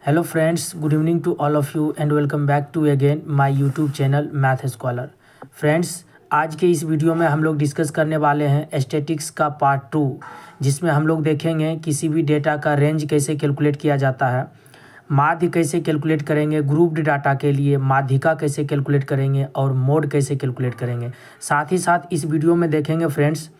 Hello friends, good evening to all of you and welcome back to again my YouTube channel math scholar. Friends, आज के इस video में हम लोग discuss करने वाले हैं स्टैटिक्स का पार्ट 2, जिसमें हम लोग देखेंगे किसी भी डेटा का रेंज कैसे कैलकुलेट किया जाता है, माध्य कैसे कैलकुलेट करेंगे, ग्रुप्ड डाटा के लिए माध्यिका कैसे कैलकुलेट करेंगे और मोड कैसे कैलकुलेट करेंगे। साथ ही साथ इस वीडियो में देखेंगे फ्रेंड्स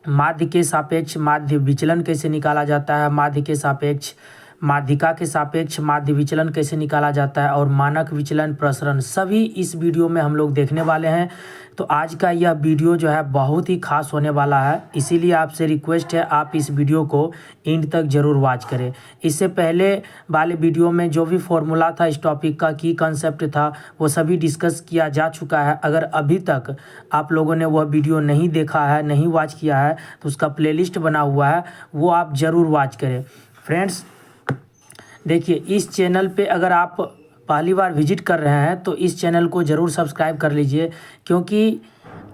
माध्य के सापेक्ष माध्य विचलन कैसे निकाला जाता है, माध्य के सापेक्ष माध्यिका के सापेक्ष माध्य विचलन कैसे निकाला जाता है और मानक विचलन प्रसरण सभी इस वीडियो में हम लोग देखने वाले हैं। तो आज का यह वीडियो जो है बहुत ही खास होने वाला है, इसीलिए आपसे रिक्वेस्ट है आप इस वीडियो को एंड तक ज़रूर वॉच करें। इससे पहले वाले वीडियो में जो भी फॉर्मूला था इस टॉपिक का, की कंसेप्ट था, वो सभी डिस्कस किया जा चुका है। अगर अभी तक आप लोगों ने वह वीडियो नहीं देखा है, नहीं वॉच किया है, तो उसका प्लेलिस्ट बना हुआ है, वो आप ज़रूर वॉच करें। फ्रेंड्स देखिए, इस चैनल पे अगर आप पहली बार विजिट कर रहे हैं तो इस चैनल को ज़रूर सब्सक्राइब कर लीजिए, क्योंकि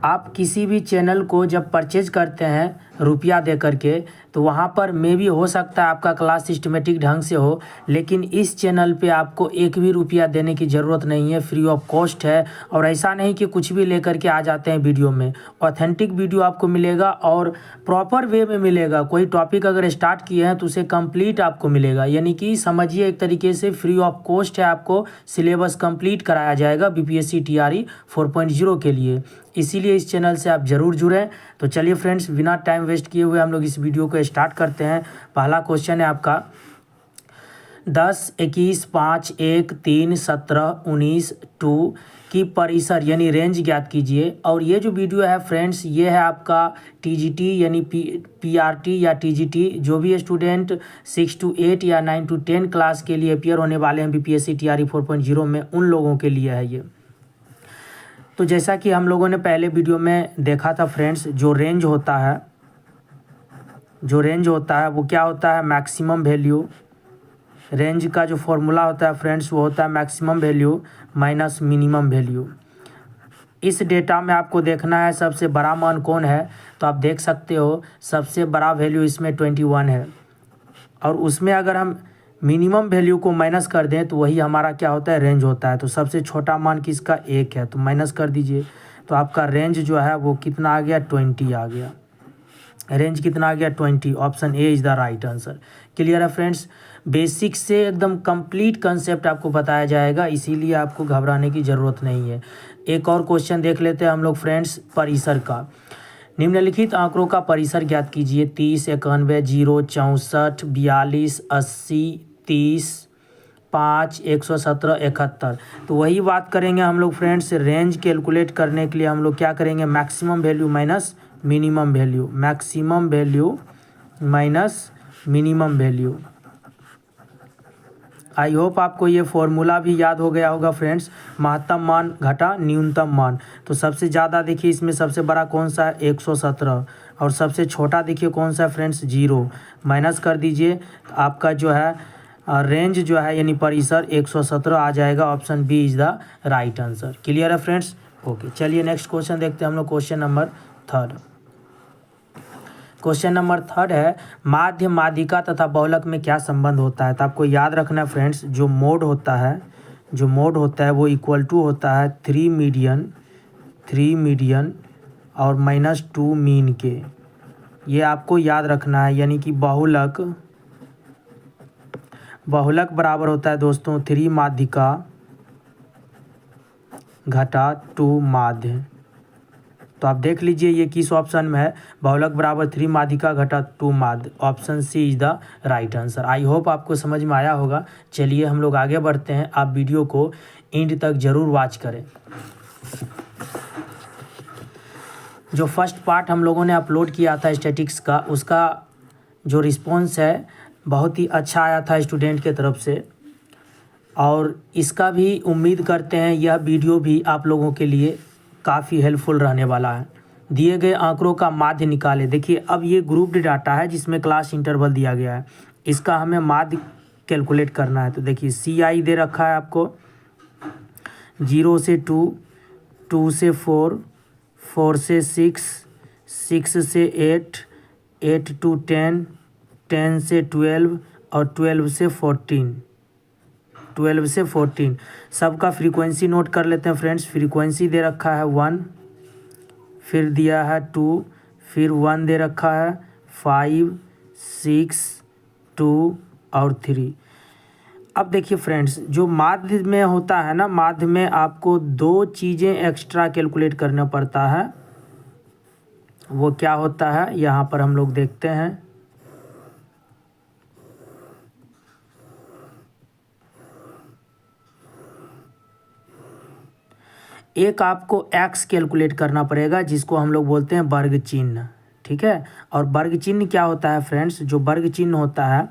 आप किसी भी चैनल को जब परचेज करते हैं रुपया दे करके, तो वहाँ पर मे भी हो सकता है आपका क्लास सिस्टमेटिक ढंग से हो, लेकिन इस चैनल पे आपको एक भी रुपया देने की ज़रूरत नहीं है, फ्री ऑफ कॉस्ट है। और ऐसा नहीं कि कुछ भी लेकर के आ जाते हैं वीडियो में, ऑथेंटिक वीडियो आपको मिलेगा और प्रॉपर वे में मिलेगा। कोई टॉपिक अगर स्टार्ट किए हैं तो उसे कंप्लीट आपको मिलेगा, यानी कि समझिए एक तरीके से फ्री ऑफ कॉस्ट है, आपको सिलेबस कंप्लीट कराया जाएगा बीपीएससी टीआरई 4.0 के लिए। इसीलिए इस चैनल से आप ज़रूर जुड़ें। तो चलिए फ्रेंड्स, बिना टाइम वेस्ट किए हुए हम लोग इस वीडियो को स्टार्ट करते हैं। पहला क्वेश्चन है आपका 10, 21, 5, 1, 3, 17, 19, 2 की परिसर यानी रेंज ज्ञात कीजिए। और ये जो वीडियो है फ्रेंड्स, ये है आपका टीजीटी यानी पीआरटी या टीजीटी, जो भी स्टूडेंट 6 to 8 या 9 to 10 क्लास के लिए अपियर होने वाले हैं बीपीएससी टीआरई 4.0 में, उन लोगों के लिए है ये। तो जैसा कि हम लोगों ने पहले वीडियो में देखा था फ्रेंड्स, जो रेंज होता है वो क्या होता है, मैक्सिमम वैल्यू। रेंज का जो फॉर्मूला होता है फ्रेंड्स, वो होता है maximum value minus minimum value. इस डेटा में आपको देखना है सबसे बड़ा मान कौन है, तो आप देख सकते हो सबसे बड़ा वैल्यू इसमें 21 है, और उसमें अगर हम मिनिमम वैल्यू को माइनस कर दें तो वही हमारा क्या होता है, रेंज होता है। तो सबसे छोटा मान किसका, 1 है, तो माइनस कर दीजिए, तो आपका रेंज जो है वो कितना आ गया, 20 आ गया। रेंज कितना आ गया, 20। Option A is the right answer. Clear है फ्रेंड्स, बेसिक से एकदम कंप्लीट कंसेप्ट आपको बताया जाएगा, इसीलिए आपको घबराने की ज़रूरत नहीं है। एक और क्वेश्चन देख लेते हैं हम लोग फ्रेंड्स, परिसर का। निम्नलिखित आंकड़ों का परिसर ज्ञात कीजिए। 30, 91, 0, 64, 42, 80, 30, 5, 117, 71। तो वही बात करेंगे हम लोग फ्रेंड्स, रेंज कैलकुलेट करने के लिए हम लोग क्या करेंगे, maximum value minus minimum value, maximum value minus minimum value. आई होप आपको ये फॉर्मूला भी याद हो गया होगा फ्रेंड्स, महत्तम मान घटा न्यूनतम मान। तो सबसे ज़्यादा देखिए इसमें सबसे बड़ा कौन सा है, 117, और सबसे छोटा देखिए कौन सा है फ्रेंड्स, 0। माइनस कर दीजिए, तो आपका जो है रेंज जो है यानी परिसर 117 आ जाएगा। Option B is the right answer. Clear है फ्रेंड्स, ओके। चलिए नेक्स्ट क्वेश्चन देखते हैं हम लोग, क्वेश्चन नंबर 3। क्वेश्चन नंबर 3 है, माध्य माध्यिका तथा बहुलक में क्या संबंध होता है। तो आपको याद रखना है फ्रेंड्स, जो मोड होता है वो इक्वल टू होता है 3 मीडियन और -2 मीन के। ये आपको याद रखना है, यानी कि बहुलक बराबर होता है दोस्तों 3 माध्यिका घटा 2 माध्य। तो आप देख लीजिए ये किस ऑप्शन में है, बहुलक बराबर 3 माध्यिका घटा 2 माध्य। Option C is the right answer. I hope आपको समझ में आया होगा। चलिए हम लोग आगे बढ़ते हैं, आप वीडियो को एंड तक ज़रूर वॉच करें। जो फर्स्ट पार्ट हम लोगों ने अपलोड किया था स्टैटिक्स का, उसका जो रिस्पॉन्स है बहुत ही अच्छा आया था स्टूडेंट के तरफ से, और इसका भी उम्मीद करते हैं यह वीडियो भी आप लोगों के लिए काफ़ी हेल्पफुल रहने वाला है। दिए गए आंकड़ों का माध्य निकालें। देखिए, अब ये ग्रुप्ड डाटा है जिसमें क्लास इंटरवल दिया गया है, इसका हमें माध्य कैलकुलेट करना है। तो देखिए CI दे रखा है आपको 0 से 2, 2 से 4, 4 से 6, 6 से 8, 8 to 10, 10 से 12 और 12 से 14। 12 से 14। सबका फ्रीक्वेंसी नोट कर लेते हैं फ्रेंड्स। फ्रीक्वेंसी दे रखा है 1, फिर दिया है 2, फिर 1 दे रखा है, 5, 6, 2 और 3। अब देखिए फ्रेंड्स, जो माध्य में होता है ना, माध्य में आपको 2 चीज़ें एक्स्ट्रा कैलकुलेट करना पड़ता है। वो क्या होता है यहाँ पर हम लोग देखते हैं। एक आपको x कैलकुलेट करना पड़ेगा, जिसको हम लोग बोलते हैं वर्ग चिन्ह, ठीक है। और वर्ग चिन्ह क्या होता है फ्रेंड्स, जो वर्ग चिन्ह होता है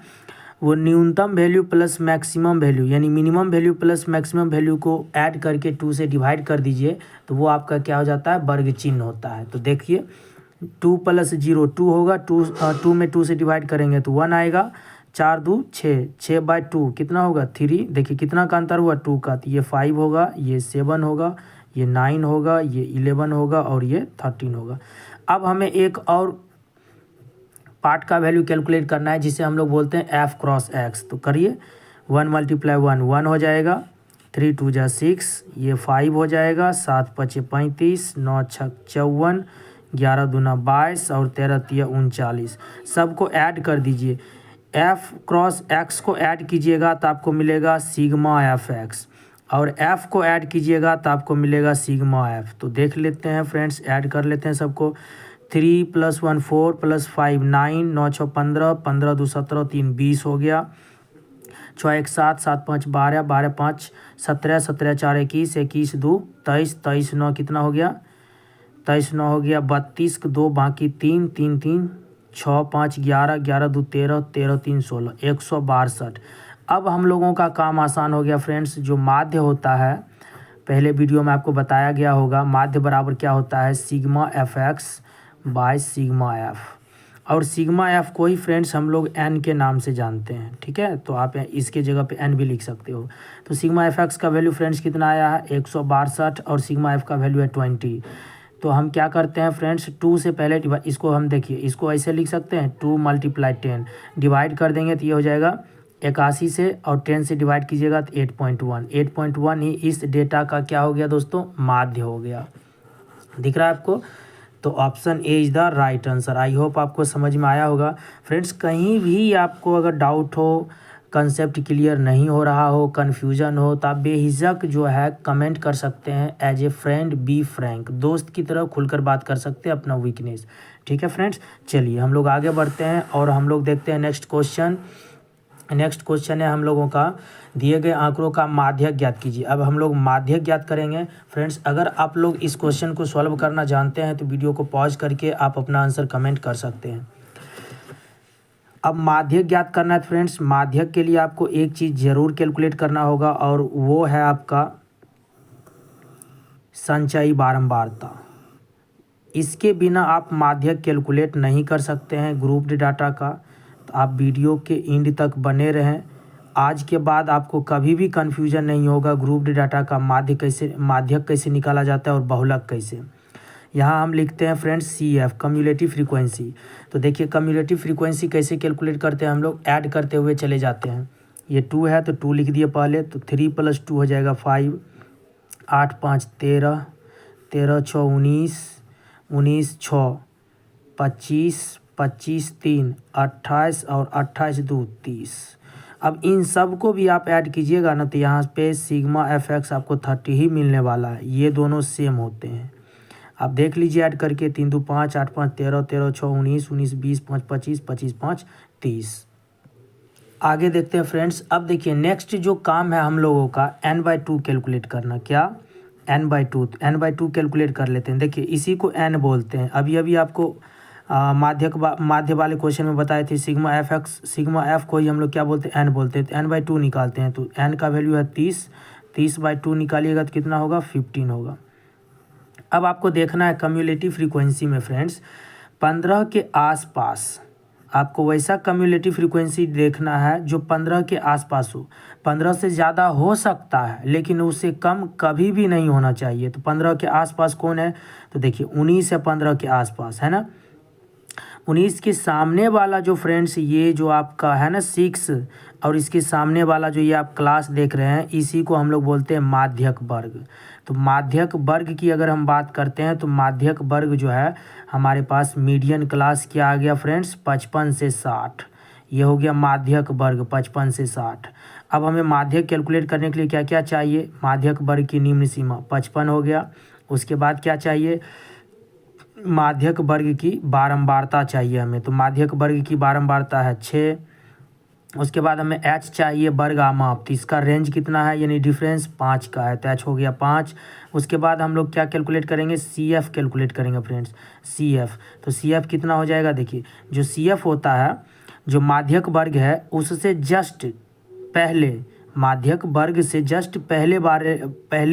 वो न्यूनतम वैल्यू प्लस मैक्सिमम वैल्यू, यानी minimum value plus maximum value को ऐड करके 2 से डिवाइड कर दीजिए, तो वो आपका क्या हो जाता है, वर्ग चिन्ह होता है। तो देखिए 2 + 0 2 होगा, 2 में 2 से डिवाइड करेंगे तो 1 आएगा, 4 2 6, 6/2 कितना होगा 3। देखिए कितना का अंतर हुआ 2 का, तो ये 5 होगा, ये 7 होगा, ये 9 होगा, ये 11 होगा और ये 13 होगा। अब हमें एक और पार्ट का वैल्यू कैलकुलेट करना है, जिसे हम लोग बोलते हैं f क्रॉस x। तो करिए 1 × 1 1 हो जाएगा, 3 2 जा 6, ये 5 हो जाएगा, 7 5 35, 9 6 54, 11 दूना 22 और 13 3 39। सबको ऐड कर दीजिए। f क्रॉस x को ऐड कीजिएगा तो आपको मिलेगा सिग्मा fx, और f को ऐड कीजिएगा तो आपको मिलेगा सिग्मा f। तो देख लेते हैं फ्रेंड्स, ऐड कर लेते हैं सबको। 3 + 1 4 + 5 9, 9 6 15, 15 2 17, 3 20 हो गया, 6 1 7, 7 5 12, 12 5 17, 17 4 21, 21 2 23, 23 9 कितना हो गया, 23 9 हो गया 32, 2 बाकी 3 3 3, 6 5 11, 11 2 13, 13 3 16, 162। अब हम लोगों का काम आसान हो गया फ्रेंड्स। जो माध्य होता है, पहले वीडियो में आपको बताया गया होगा, माध्य बराबर क्या होता है, sigma fx by sigma f। और सिग्मा f को ही फ्रेंड्स हम लोग n के नाम से जानते हैं, ठीक है। तो आप इसके जगह पे n भी लिख सकते हो। तो सिग्मा fx का वैल्यू फ्रेंड्स कितना आया है, 162, और सिग्मा f का वैल्यू है 20। तो हम क्या करते हैं फ्रेंड्स, 2 से पहले इसको हम देखिए, इसको ऐसे लिख सकते हैं, 2 × 10 डिवाइड कर देंगे तो ये हो जाएगा 81 से, और 10 से डिवाइड कीजिएगा तो 8.1। 8.1 ही इस डेटा का क्या हो गया दोस्तों, माध्य हो गया। दिख रहा है आपको। तो option A is the right answer. I hope आपको समझ में आया होगा फ्रेंड्स। कहीं भी आपको अगर डाउट हो, कंसेप्ट क्लियर नहीं हो रहा हो, कन्फ्यूजन हो, तो आप बेहिचक जो है कमेंट कर सकते हैं। As a friend be frank, दोस्त की तरह खुलकर बात कर सकते हैं अपना वीकनेस, ठीक है फ्रेंड्स। चलिए हम लोग आगे बढ़ते हैं और हम लोग देखते हैं नेक्स्ट क्वेश्चन। नेक्स्ट क्वेश्चन है हम लोगों का, दिए गए आंकड़ों का माध्यक ज्ञात कीजिए। अब हम लोग माध्यक ज्ञात करेंगे फ्रेंड्स। अगर आप लोग इस क्वेश्चन को सॉल्व करना जानते हैं तो वीडियो को पॉज करके आप अपना आंसर कमेंट कर सकते हैं। अब माध्यक ज्ञात करना है फ्रेंड्स। माध्यक के लिए आपको एक चीज़ ज़रूर कैलकुलेट करना होगा, और वो है आपका संचयी बारंबारता। इसके बिना आप माध्यक कैलकुलेट नहीं कर सकते हैं ग्रुप्ड डाटा का। तो आप वीडियो के एंड तक बने रहें। आज के बाद आपको कभी भी कन्फ्यूजन नहीं होगा ग्रुप्ड डाटा का माध्यक कैसे निकाला जाता है और बहुलक कैसे। यहाँ हम लिखते हैं फ्रेंड्स CF कम्युलेटिव फ्रीक्वेंसी। तो देखिए कम्युलेटिव फ्रीक्वेंसी कैसे कैलकुलेट करते हैं हम लोग, ऐड करते हुए चले जाते हैं। ये 2 है तो 2 लिख दिए पहले, तो 3 + 2 हो जाएगा 5, 8 5 13, 13 6 19, 19 6 25, 25 3 28 और 28 2 30। अब इन सब को भी आप ऐड कीजिएगा ना, तो यहाँ पे सिग्मा fx आपको 30 ही मिलने वाला है। ये दोनों सेम होते हैं, आप देख लीजिए ऐड करके। 3 2 5, 8 5 13, 13 6 19, 19 20, 5 25, 25 5 30। आगे देखते हैं फ्रेंड्स। अब देखिए नेक्स्ट जो काम है हम लोगों का n/2 कैलकुलेट करना। क्या, n/2। तो n/2 कैलकुलेट कर लेते हैं। देखिए इसी को n बोलते हैं। अभी आपको माध्य वाले क्वेश्चन में बताए थे सिग्मा f को ही हम लोग क्या बोलते हैं, n बोलते हैं। तो n/2 निकालते हैं। तो n का वैल्यू है 30, 30/2 निकालिएगा तो कितना होगा, 15 होगा। अब आपको देखना है कम्युलेटिव फ्रीक्वेंसी में फ्रेंड्स 15 के आसपास आपको वैसा कम्युलेटिव फ्रीक्वेंसी देखना है जो 15 के आसपास हो। 15 से ज़्यादा हो सकता है लेकिन उससे कम कभी भी नहीं होना चाहिए। तो 15 के आसपास कौन है, तो देखिए 19 से 15 के आसपास है ना। 19 के सामने वाला जो फ्रेंड्स ये जो आपका है ना 6 और इसके सामने वाला जो ये आप क्लास देख रहे हैं इसी को हम लोग बोलते हैं माध्यक वर्ग। तो माध्यक वर्ग की अगर हम बात करते हैं तो माध्यक वर्ग जो है हमारे पास मीडियन क्लास क्या आ गया फ्रेंड्स 55 से 60। ये हो गया माध्यक वर्ग 55 से 60। अब हमें माध्यक कैलकुलेट करने के लिए क्या क्या चाहिए, माध्यक वर्ग की निम्न सीमा 55 हो गया। उसके बाद क्या चाहिए, माध्यक वर्ग की बारंबारता चाहिए हमें, तो माध्यक वर्ग की बारंबारता है 6। उसके बाद हमें एच चाहिए वर्ग आमाप, तो इसका रेंज कितना है यानी डिफरेंस 5 का है, तो एच हो गया 5। उसके बाद हम लोग क्या कैलकुलेट करेंगे, सी एफ कैलकुलेट करेंगे फ्रेंड्स, सी एफ। तो सी एफ कितना हो जाएगा, देखिए जो सी एफ होता है जो माध्यक वर्ग है उससे जस्ट पहले, माध्यक वर्ग से जस्ट पहले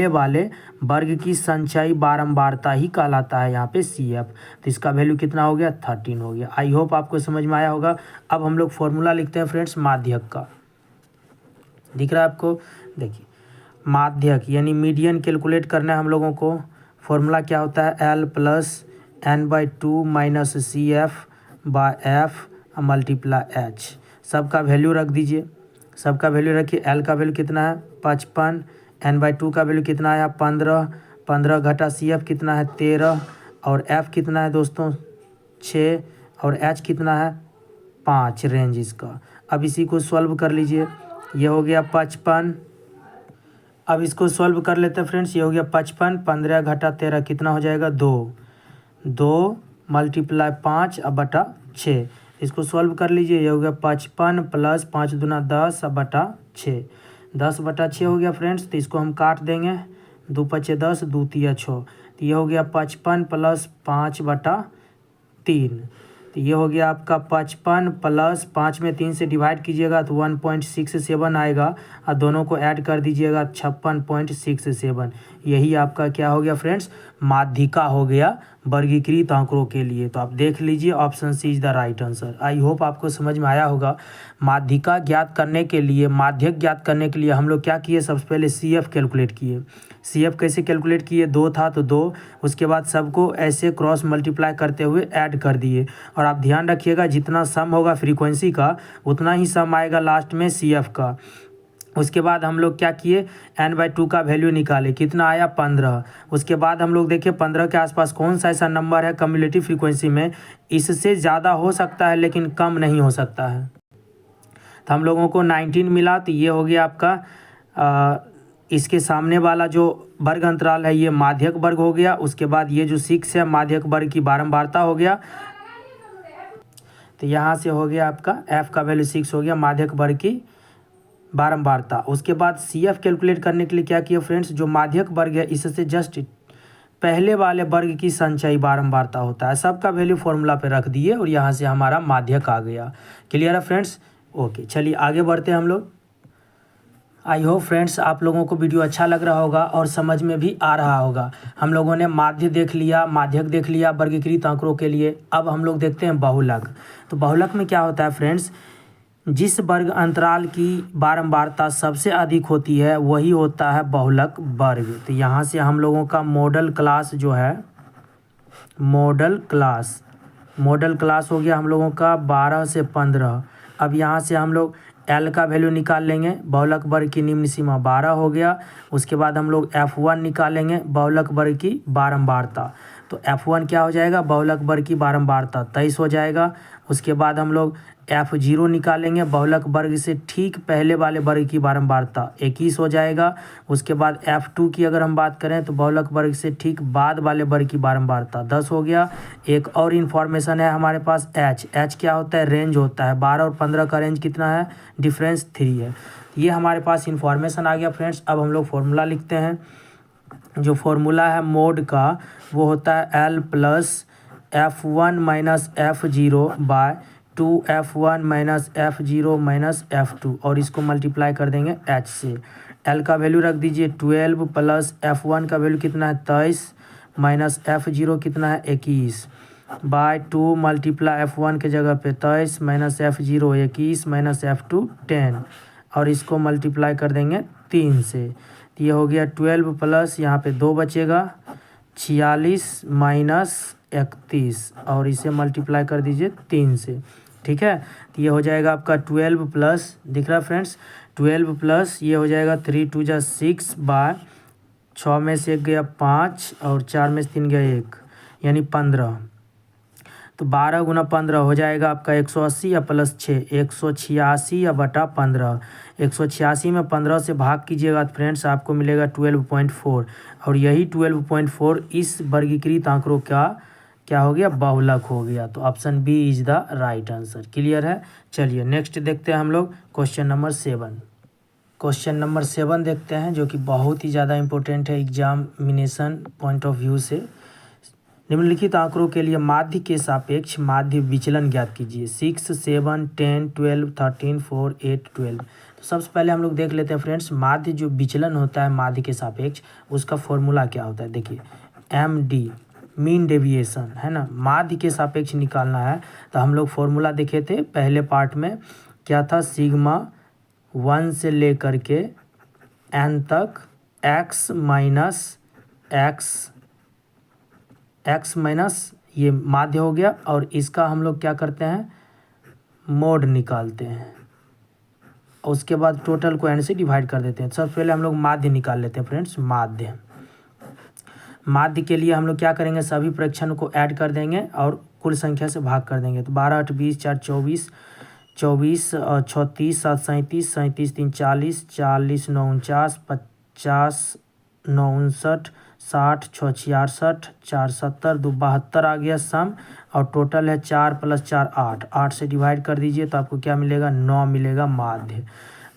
वाले वर्ग की संचयी बारंबारता ही कहलाता है यहाँ पे सी एफ। तो इसका वैल्यू कितना हो गया 13 हो गया। आई होप आपको समझ में आया होगा। अब हम लोग फॉर्मूला लिखते हैं फ्रेंड्स माध्यक का, दिख रहा है आपको, देखिए माध्यक यानी मीडियन कैलकुलेट करना है हम लोगों को। फॉर्मूला क्या होता है, L plus n/2 minus C F by F multiply H. सबका वैल्यू रख दीजिए, सबका वैल्यू रखिए। एल का वैल्यू कितना है 55, n/2 का वैल्यू कितना आया 15 घटा सी एफ कितना है 13 और एफ कितना है दोस्तों 6 और एच कितना है 5 रेंज इसका। अब इसी को सॉल्व कर लीजिए, ये हो गया 55। अब इसको सॉल्व कर लेते हैं फ्रेंड्स, ये हो गया 55, 15 घटा 13 कितना हो जाएगा 2 मल्टीप्लाई 5 अब बटा 6। इसको सॉल्व कर लीजिए, ये हो गया 55 प्लस 5 दूना 10 अब बटा 6, 10 बटा 6 हो गया फ्रेंड्स। तो इसको हम काट देंगे, 2 5 10, 2 3 6, तो ये हो गया 55 प्लस 5 बटा 3। तो ये हो गया आपका 55 प्लस 5 में 3 से डिवाइड कीजिएगा तो 1.67 आएगा और दोनों को ऐड कर दीजिएगा 56.67। यही आपका क्या हो गया फ्रेंड्स, माध्यिका हो गया वर्गीकृत आंकड़ों के लिए। तो आप देख लीजिए option C is the right answer. I hope आपको समझ में आया होगा। माध्यिका ज्ञात करने के लिए, माध्यक ज्ञात करने के लिए हम लोग क्या किए, सबसे पहले सी एफ कैलकुलेट किए। सी एफ कैसे कैलकुलेट किए, 2 था तो 2, उसके बाद सबको ऐसे क्रॉस मल्टीप्लाई करते हुए ऐड कर दिए। और आप ध्यान रखिएगा जितना सम होगा फ्रीक्वेंसी का उतना ही सम आएगा लास्ट में सी एफ का। उसके बाद हम लोग क्या किए, n/2 का वैल्यू निकाले, कितना आया 15। उसके बाद हम लोग देखें 15 के आसपास कौन सा ऐसा नंबर है कम्युलेटिव फ्रीक्वेंसी में इससे ज़्यादा हो सकता है लेकिन कम नहीं हो सकता है। तो हम लोगों को 19 मिला, तो ये हो गया आपका इसके सामने वाला जो वर्ग अंतराल है ये माध्यक वर्ग हो गया। उसके बाद ये जो 6 है माध्यक वर्ग की बारंबारता हो गया, तो यहाँ से हो गया आपका f का वैल्यू 6 हो गया माध्यक वर्ग की बारंबारता। उसके बाद सी एफ कैलकुलेट करने के लिए क्या किया फ्रेंड्स, जो माध्यक वर्ग है इससे जस्ट पहले वाले वर्ग की संचयी बारंबारता होता है, सबका वैल्यू फॉर्मूला पे रख दिए और यहाँ से हमारा माध्यक आ गया। क्लियर है फ्रेंड्स, ओके चलिए आगे बढ़ते हैं हम लोग। आई होप फ्रेंड्स आप लोगों को वीडियो अच्छा लग रहा होगा और समझ में भी आ रहा होगा। हम लोगों ने माध्य देख लिया, माध्यक देख लिया वर्गीकृत आंकड़ों के लिए। अब हम लोग देखते हैं बहुलक। तो बहुलक में क्या होता है फ्रेंड्स, जिस वर्ग अंतराल की बारंबारता सबसे अधिक होती है वही होता है बहुलक वर्ग। तो यहाँ से हम लोगों का मॉडल क्लास जो है, मॉडल क्लास हो गया हम लोगों का 12 से 15। अब यहाँ से हम लोग एल का वैल्यू निकाल लेंगे, बहुलक वर्ग की निम्न सीमा 12 हो गया। उसके बाद हम लोग F1 निकालेंगे, बहुलक वर्ग की बारंबारता। तो F1 क्या हो जाएगा, बहुलक वर्ग की बारंबारता 23 हो जाएगा। उसके बाद हम लोग F0 निकालेंगे, बहुलक वर्ग से ठीक पहले वाले वर्ग की बारंबारता 21 हो जाएगा। उसके बाद F2 की अगर हम बात करें तो बहुलक वर्ग से ठीक बाद वाले वर्ग की बारंबारता 10 हो गया। एक और इन्फॉर्मेशन है हमारे पास H क्या होता है, रेंज होता है। 12 और 15 का रेंज कितना है, डिफरेंस 3 है। ये हमारे पास इन्फॉर्मेशन आ गया फ्रेंड्स। अब हम लोग फॉर्मूला लिखते हैं। जो फॉर्मूला है मोड का वो होता है L plus F1 minus F0 by 2F1 minus F0 minus F2 और इसको मल्टीप्लाई कर देंगे H से। L का वैल्यू रख दीजिए 12 प्लस F1 का वैल्यू कितना है 23 माइनस F0 कितना है 21 बाय 2 मल्टीप्लाई F1 के जगह पे 23 माइनस F0 21 माइनस F2 10 और इसको मल्टीप्लाई कर देंगे 3 से। तो ये हो गया 12 प्लस यहाँ पे 2 बचेगा 46 माइनस 31 और इसे मल्टीप्लाई कर दीजिए 3 से, ठीक है। तो ये हो जाएगा आपका 12 प्लस, दिख रहा है फ्रेंड्स, 12 प्लस ये हो जाएगा 3 2 जा 6 बाय 6 में से 1 गया 5 और 4 में से 3 गया 1 यानी 15। तो 12 गुना 15 हो जाएगा आपका 180 या प्लस 6 186 या बटा 15। 186 में 15 से भाग कीजिएगा तो फ्रेंड्स आपको मिलेगा 12.4 और यही 12.4 इस वर्गीकृत आंकड़ों का क्या हो गया, बहुलक हो गया। तो option B is the right answer. Clear है। चलिए नेक्स्ट देखते हैं हम लोग क्वेश्चन नंबर 7। क्वेश्चन नंबर 7 देखते हैं जो कि बहुत ही ज़्यादा इंपॉर्टेंट है एग्जामिनेशन पॉइंट ऑफ व्यू से। निम्नलिखित आंकड़ों के लिए माध्य के सापेक्ष माध्य विचलन ज्ञात कीजिए। 6 7 10 12 13 4 8 12। तो सबसे पहले हम लोग देख लेते हैं फ्रेंड्स, माध्य जो विचलन होता है माध्य के सापेक्ष उसका फॉर्मूला क्या होता है। देखिए MD मीन डेविएशन है ना, माध्य के सापेक्ष निकालना है तो हम लोग फॉर्मूला देखे थे पहले पार्ट में, क्या था, सिग्मा 1 से लेकर के n तक x माइनस ये माध्य हो गया और इसका हम लोग क्या करते हैं, मोड निकालते हैं। उसके बाद टोटल को n से डिवाइड कर देते हैं। सबसे पहले हम लोग माध्य निकाल लेते हैं फ्रेंड्स। माध्य के लिए हम लोग क्या करेंगे, सभी प्रेक्षण को ऐड कर देंगे और कुल संख्या से भाग कर देंगे। तो 12 8 20 4 24 24 और 36 7 37 37 3 40 40 9 49 50 9 59 60 6 66 4 70 2 72 आ गया सम और टोटल है 4 + 4 8। 8 से डिवाइड कर दीजिए तो आपको क्या मिलेगा, 9 मिलेगा माध्य।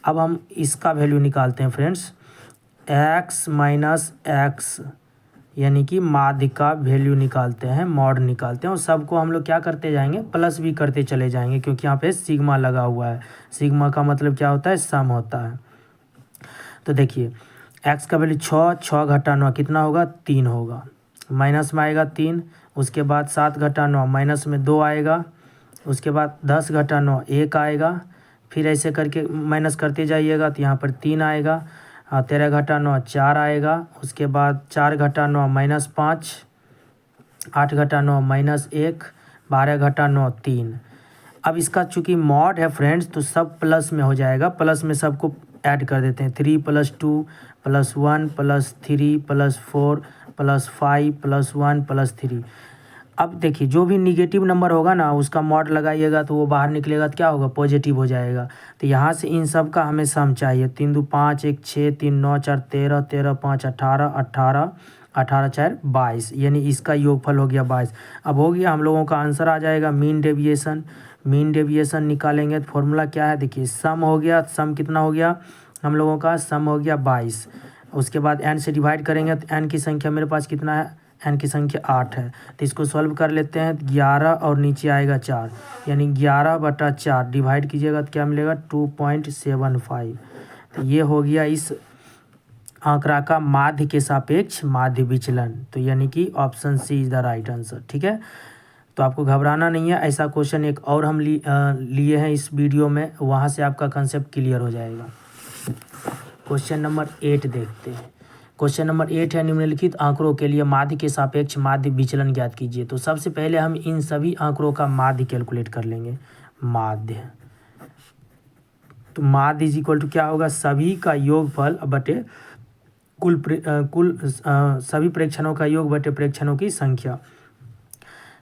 अब हम इसका वैल्यू निकालते हैं फ्रेंड्स, x माइनस एक्स यानी कि माध्य का वैल्यू निकालते हैं, मॉड निकालते हैं और सबको हम लोग क्या करते जाएंगे, प्लस भी करते चले जाएंगे क्योंकि यहाँ पे सिग्मा लगा हुआ है। सिग्मा का मतलब क्या होता है, सम होता है। तो देखिए x का वैल्यू 6 घटा 9 कितना होगा, 3 होगा। माइनस में आएगा 3, उसके बाद 7 घटा 9 माइनस में 2 आएगा, उसके बाद 10 घटा 9 1 आएगा, फिर ऐसे करके माइनस करते जाइएगा तो यहाँ पर 3 आएगा। 13 घटा 9 4 आएगा, उसके बाद 4 घटा 9 -5, 8 घटा 9 -1, 12 घटा 9 3। अब इसका चूँकि मॉड है फ्रेंड्स तो सब प्लस में हो जाएगा, प्लस में सबको ऐड कर देते हैं। 3 + 2 + 1 + 3 + 4 + 5 + 1 + 3। अब देखिए जो भी निगेटिव नंबर होगा ना उसका मॉड लगाइएगा तो वो बाहर निकलेगा तो क्या होगा, पॉजिटिव हो जाएगा। तो यहाँ से इन सब का हमें सम चाहिए। 3 2 5 1 6 3 9 4 13 13 5 18 18 18 4 22 यानी इसका योगफल हो गया 22। अब हो गया, हम लोगों का आंसर आ जाएगा मीन डेविएशन। मीन डेविएशन निकालेंगे तो फॉर्मूला क्या है, देखिए सम हो गया, सम कितना हो गया हम लोगों का, सम हो गया 22। उसके बाद n से डिवाइड करेंगे तो n की संख्या मेरे पास कितना है, n की संख्या 8 है। तो इसको सॉल्व कर लेते हैं, 11 और नीचे आएगा 4 यानी 11/4 डिवाइड कीजिएगा तो क्या मिलेगा, 2.75। तो ये हो गया इस आंकड़ा का माध्य के सापेक्ष माध्य विचलन। तो यानी कि option C is the right answer. ठीक है, तो आपको घबराना नहीं है, ऐसा क्वेश्चन एक और हम लिए हैं इस वीडियो में, वहाँ से आपका कंसेप्ट क्लियर हो जाएगा। क्वेश्चन नंबर 8 देखते हैं। क्वेश्चन नंबर 8 है, निम्नलिखित आंकड़ों के लिए माध्य के सापेक्ष माध्य विचलन ज्ञात कीजिए। तो सबसे पहले हम इन सभी आंकड़ों का माध्य कैलकुलेट कर लेंगे। माध्य, तो माध्य इज इक्वल टू क्या होगा, सभी का योगफल बटे कुल सभी प्रेक्षणों का योग बटे प्रेक्षणों की संख्या।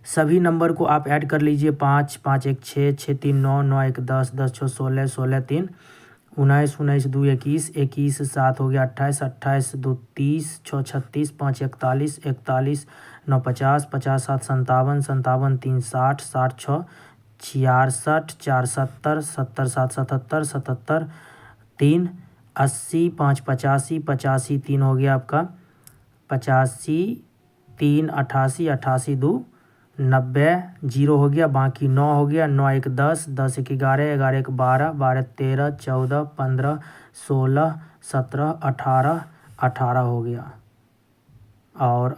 सभी नंबर को आप ऐड कर लीजिए, 5 5 1 6 6 3 9 9 1 10 10 6 16 16 3 19 19 2 21 21 7 हो गया 28 28 2 30 6 36 5 41 41 9 50 50 7 57 57 3 60 60 6 66 4 70 70 7 77 77 3 80 5 85 85 3 हो गया आपका 85 3 88 88 2 90 0 हो गया, बाकी 9 हो गया, 9 1 10 10 1 11 11 1 12 12 13 14 15 16 17 18 18 हो गया और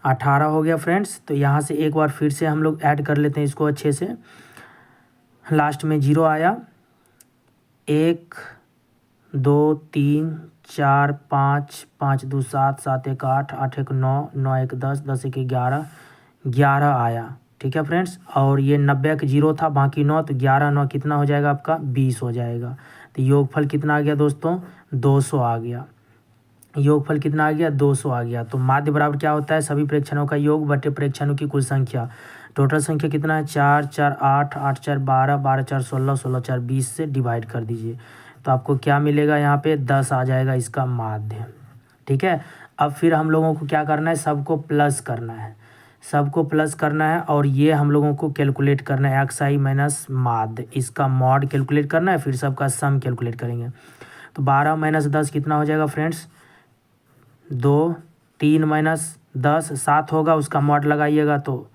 18 हो गया फ्रेंड्स। तो यहाँ से एक बार फिर से हम लोग ऐड कर लेते हैं इसको अच्छे से। लास्ट में 0 आया, 1 2 3 4 5 5 2 7 7 1 8 8 1 9 9 1 10 10 1 11 11 आया। ठीक है फ्रेंड्स, और ये 90 का 0 था, बाकी 9, तो 11 9 कितना हो जाएगा आपका 20 हो जाएगा। तो योगफल कितना आ गया दोस्तों 200 आ गया। योगफल कितना आ गया 200 आ गया। तो माध्य बराबर क्या होता है सभी प्रेक्षणों का योग बटे प्रेक्षणों की कुल संख्या। टोटल संख्या कितना है 4 4 8 8 4 12 12 4 16 16 4 20 से डिवाइड कर दीजिए, तो आपको क्या मिलेगा यहाँ पे 10 आ जाएगा इसका माध्य। ठीक है, अब फिर हम लोगों को क्या करना है, सबको प्लस करना है, सबको प्लस करना है, और ये हम लोगों को कैलकुलेट करना है एक्स आई माइनस माध्य, इसका मॉड कैलकुलेट करना है, फिर सबका सम कैलकुलेट करेंगे। तो 12 माइनस 10 कितना हो जाएगा फ्रेंड्स 2, 3 माइनस 10 7 होगा, उसका मॉड लगाइएगा तो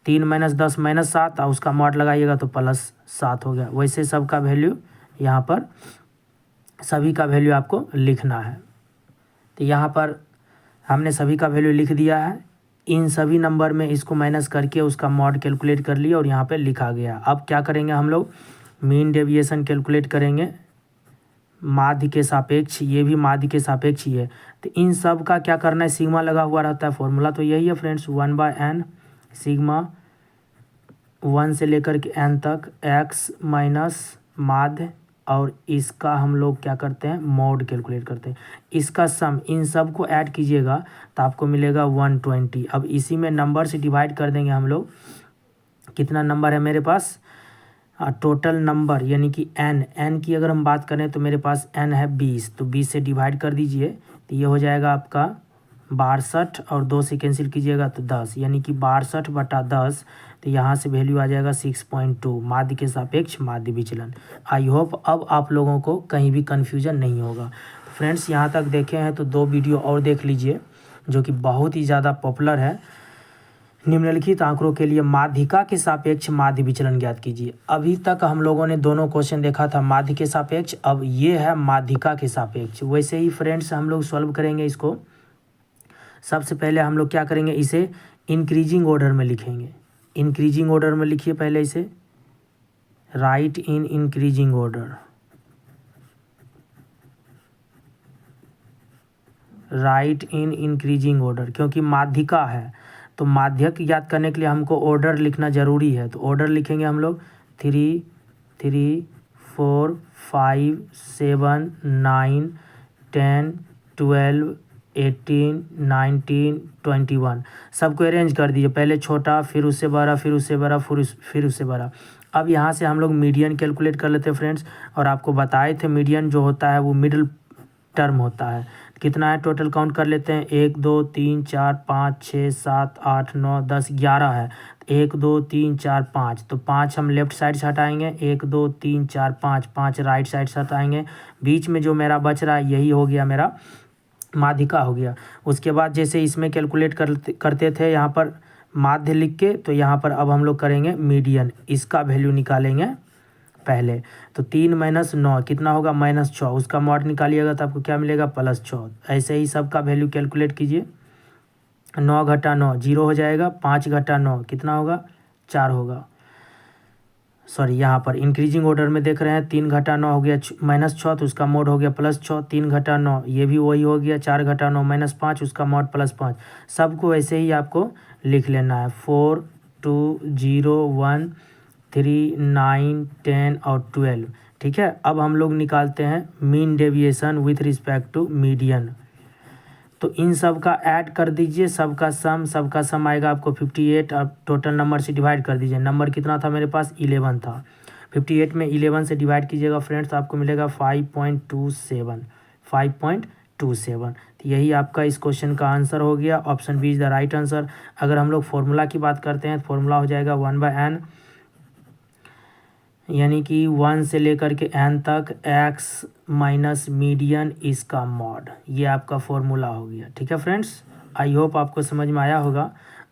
3 माइनस 10 माइनस 7, और उसका मॉड लगाइएगा तो प्लस 7 हो गया। वैसे सबका वैल्यू यहाँ पर सभी का वैल्यू आपको लिखना है। तो यहाँ पर हमने सभी का वैल्यू लिख दिया है, इन सभी नंबर में इसको माइनस करके उसका मॉड कैलकुलेट कर लिया और यहाँ पे लिखा गया। अब क्या करेंगे हम लोग मीन डेविएशन कैलकुलेट करेंगे माध्य के सापेक्ष, ये भी माध्य के सापेक्ष ही है। तो इन सब का क्या करना है, सिग्मा लगा हुआ रहता है, फॉर्मूला तो यही है फ्रेंड्स 1/n सिग्मा 1 से लेकर के n तक x माइनस माध्य, और इसका हम लोग क्या करते हैं मॉड कैलकुलेट करते हैं। इसका सम इन सब को ऐड कीजिएगा तो आपको मिलेगा 120। अब इसी में नंबर से डिवाइड कर देंगे हम लोग, कितना नंबर है मेरे पास टोटल नंबर यानी कि n की अगर हम बात करें तो मेरे पास n है 20, तो 20 से डिवाइड कर दीजिए तो ये हो जाएगा आपका 62, और 2 से कैंसिल कीजिएगा तो 10, यानी कि 62/10। तो यहाँ से वैल्यू आ जाएगा 6.2 माध्य के सापेक्ष माध्य विचलन। आई होप अब आप लोगों को कहीं भी कन्फ्यूजन नहीं होगा। फ्रेंड्स यहाँ तक देखे हैं तो 2 वीडियो और देख लीजिए जो कि बहुत ही ज़्यादा पॉपुलर है। निम्नलिखित आंकड़ों के लिए माध्यिका के सापेक्ष माध्य विचलन ज्ञात कीजिए। अभी तक हम लोगों ने दोनों क्वेश्चन देखा था माध्य के सापेक्ष, अब ये है माध्यिका के सापेक्ष। वैसे ही फ्रेंड्स हम लोग सॉल्व करेंगे इसको। सबसे पहले हम लोग क्या करेंगे, इसे इंक्रीजिंग ऑर्डर में लिखेंगे। इंक्रीजिंग ऑर्डर में लिखिए पहले इसे, right in increasing order, right in increasing order, क्योंकि माध्यिका है तो माध्यक ज्ञात करने के लिए हमको ऑर्डर लिखना ज़रूरी है। तो ऑर्डर लिखेंगे हम लोग 3 3 4 5 7 9 10 12 18 19 21, सबको अरेंज कर दीजिए, पहले छोटा फिर उससे बड़ा फिर उससे बड़ा फिर उससे बड़ा। अब यहाँ से हम लोग मीडियन कैलकुलेट कर लेते हैं फ्रेंड्स, और आपको बताए थे मीडियन जो होता है वो मिडिल टर्म होता है। कितना है टोटल काउंट कर लेते हैं, 1 2 3 4 5 6 7 8 9 10 11 है। 1 2 3 4 5, तो 5 हम लेफ्ट साइड से हटाएंगे, 1 2 3 4 5 5 राइट साइड से हटाएंगे, बीच में जो मेरा बच रहा है यही हो गया मेरा माध्यिका हो गया। उसके बाद जैसे इसमें कैलकुलेट करते थे यहाँ पर माध्य लिख के, तो यहाँ पर अब हम लोग करेंगे मीडियन, इसका वैल्यू निकालेंगे पहले। तो 3 माइनस 9 कितना होगा -6, उसका मॉड निकालिएगा तो आपको क्या मिलेगा +6। ऐसे ही सबका वैल्यू कैलकुलेट कीजिए, 9 घटा 9 0 हो जाएगा, 5 घटा 9 कितना होगा 4 होगा। सॉरी यहाँ पर इंक्रीजिंग ऑर्डर में देख रहे हैं 3 घटा 9 हो गया -6, तो उसका मोड हो गया +6। 3 घटा 9 ये भी वही हो गया, 4 घटा 9 -5, उसका मोड +5। सबको ऐसे ही आपको लिख लेना है 4 2 0 1 3 9 10 और 12। ठीक है, अब हम लोग निकालते हैं mean deviation with respect to median. तो इन सब का ऐड कर दीजिए, सबका सम आएगा आपको 58। अब टोटल नंबर से डिवाइड कर दीजिए, नंबर कितना था मेरे पास 11 था, 58 में 11 से डिवाइड कीजिएगा फ्रेंड्स तो आपको मिलेगा 5.27, 5.27। तो यही आपका इस क्वेश्चन का आंसर हो गया, option B is the right answer. अगर हम लोग फॉर्मूला की बात करते हैं तो फॉर्मूला हो जाएगा 1/n, यानी कि 1 से लेकर के n तक x माइनस मीडियन इसका मॉड, ये आपका फॉर्मूला हो गया। ठीक है फ्रेंड्स, आई होप आपको समझ में आया होगा।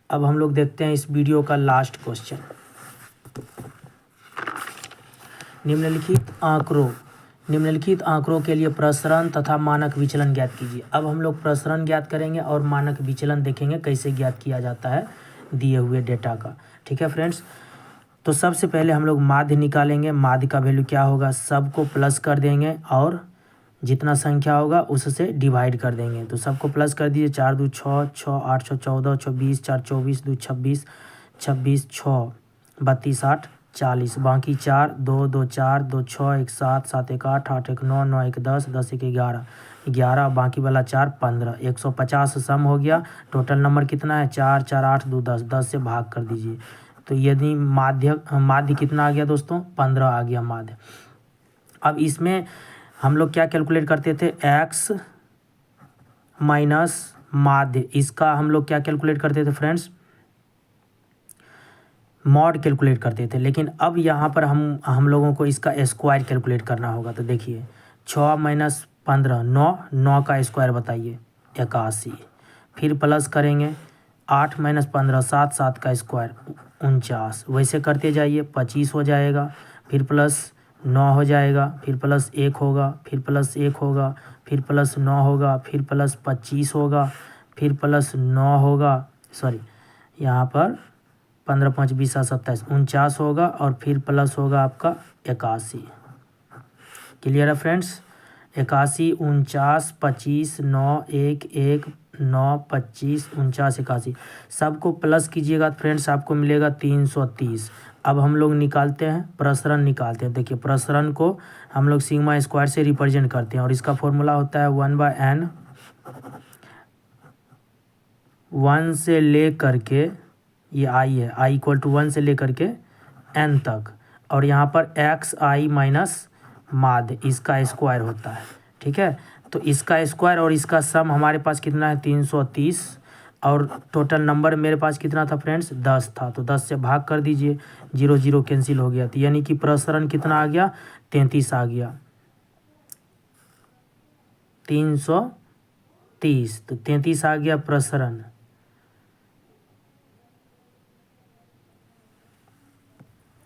अब हम लोग देखते हैं इस वीडियो का लास्ट क्वेश्चन। निम्नलिखित आंकड़ों के लिए प्रसरण तथा मानक विचलन ज्ञात कीजिए। अब हम लोग प्रसरण ज्ञात करेंगे और मानक विचलन देखेंगे कैसे ज्ञात किया जाता है दिए हुए डेटा का। ठीक है फ्रेंड्स, तो सबसे पहले हम लोग माध्य निकालेंगे। माध्य का वैल्यू क्या होगा, सबको प्लस कर देंगे और जितना संख्या होगा उससे डिवाइड कर देंगे। तो सबको प्लस कर दीजिए, 4 2 6, 6 8 6 14, 24 4 24, 2 26, 26 6 32 8 40, बाकी 4 2 2 4 2 6 1 7 7 1 8 8 1 9 9 1 10 10 1 11 11, बाकी वाला 4 15, 150 सम हो गया। टोटल नंबर कितना है? 4 4 8 2 10, 10 से भाग कर दीजिए। तो यदि माध्य कितना आ गया दोस्तों? 15 आ गया माध्य। अब इसमें हम लोग क्या कैलकुलेट करते थे? एक्स माइनस माध्य, इसका हम लोग क्या कैलकुलेट करते थे फ्रेंड्स? मॉड कैलकुलेट करते थे। लेकिन अब यहाँ पर हम लोगों को इसका स्क्वायर कैलकुलेट करना होगा। तो देखिए 6 माइनस 15 9, 9 का स्क्वायर बताइए 81, फिर प्लस करेंगे 8 माइनस 15 7, 7 का स्क्वायर 49, वैसे करते जाइए 25 हो जाएगा, फिर प्लस 9 हो जाएगा, फिर प्लस 1 होगा, फिर प्लस 1 होगा, फिर प्लस 9 होगा, फिर प्लस 25 होगा, फिर प्लस 9 होगा, सॉरी यहाँ पर 15 5 20 7 27 49 होगा, और फिर प्लस होगा आपका 81। क्लियर है फ्रेंड्स? 81 49 25 9 1 1 9 25 49 81, सबको प्लस कीजिएगा फ्रेंड्स, आपको मिलेगा 330। अब हम लोग निकालते हैं, प्रसरण निकालते हैं। देखिए प्रसरण को हम लोग सिग्मा स्क्वायर से रिप्रेजेंट करते हैं, और इसका फॉर्मूला होता है 1/n, 1 से ले करके, ये आई है, आई इक्वल टू 1 से लेकर के n तक, और यहाँ पर एक्स आई माइनस माध्य, इसका स्क्वायर होता है। ठीक है, तो इसका स्क्वायर और इसका सम हमारे पास कितना है? 330, और टोटल नंबर मेरे पास कितना था फ्रेंड्स? 10 था। तो 10 से भाग कर दीजिए, 0 0 कैंसिल हो गया, तो यानी कि प्रसरण कितना आ गया? 33 आ गया, 330, तो 33 आ गया प्रसरण।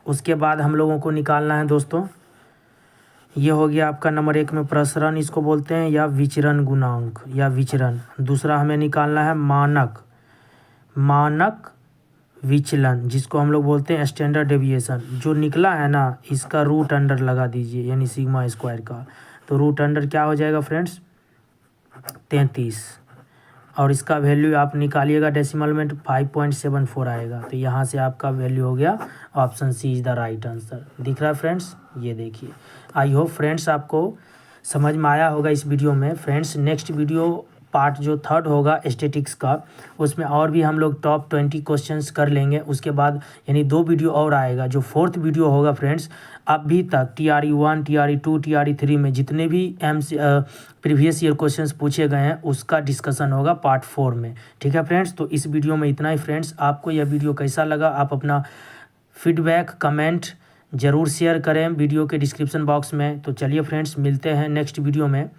उसके बाद हम लोगों को निकालना है दोस्तों, ये हो गया आपका नंबर 1 में प्रसरण, इसको बोलते हैं, या विचरण गुणांक या विचरण। दूसरा हमें निकालना है मानक, मानक विचलन, जिसको हम लोग बोलते हैं स्टैंडर्ड डेविएशन। जो निकला है ना, इसका रूट अंडर लगा दीजिए, यानी सिग्मा स्क्वायर का। तो रूट अंडर क्या हो जाएगा फ्रेंड्स? 33, और इसका वैल्यू आप निकालिएगा डेसिमल में, 5.74 आएगा। तो यहाँ से आपका वैल्यू हो गया, option C is the right answer. दिख रहा है फ्रेंड्स? ये देखिए, आई होप फ्रेंड्स आपको समझ में आया होगा इस वीडियो में। फ्रेंड्स नेक्स्ट वीडियो पार्ट जो 3rd होगा स्टैटिक्स का, उसमें और भी हम लोग टॉप 20 क्वेश्चंस कर लेंगे। उसके बाद यानी 2 वीडियो और आएगा। जो 4th वीडियो होगा फ्रेंड्स, अभी तक TRE 1 TRE 2 TRE 3 में जितने भी प्रीवियस ईयर क्वेश्चंस पूछे गए हैं, उसका डिस्कशन होगा पार्ट 4 में। ठीक है फ्रेंड्स, तो इस वीडियो में इतना ही। फ्रेंड्स आपको यह वीडियो कैसा लगा? आप अपना फीडबैक कमेंट ज़रूर शेयर करें वीडियो के डिस्क्रिप्शन बॉक्स में। तो चलिए फ्रेंड्स, मिलते हैं नेक्स्ट वीडियो में।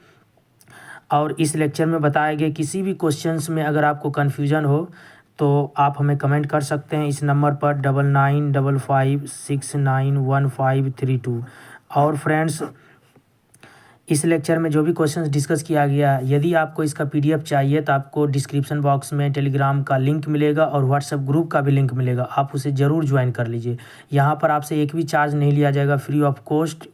और इस लेक्चर में बताए गए किसी भी क्वेश्चंस में अगर आपको कन्फ्यूजन हो तो आप हमें कमेंट कर सकते हैं इस नंबर पर 9955691532। और फ्रेंड्स इस लेक्चर में जो भी क्वेश्चंस डिस्कस किया गया, यदि आपको इसका PDF चाहिए तो आपको डिस्क्रिप्शन बॉक्स में टेलीग्राम का लिंक मिलेगा और व्हाट्सएप ग्रुप का भी लिंक मिलेगा, आप उसे ज़रूर ज्वाइन कर लीजिए। यहाँ पर आपसे एक भी चार्ज नहीं लिया जाएगा, free of cost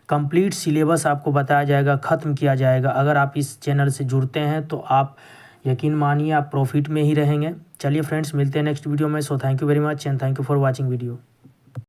complete syllabus आपको बताया जाएगा, ख़त्म किया जाएगा। अगर आप इस चैनल से जुड़ते हैं तो आप यकीन मानिए आप प्रॉफिट में ही रहेंगे। चलिए फ्रेंड्स, मिलते हैं नेक्स्ट वीडियो में। So thank you very much and thank you for watching video.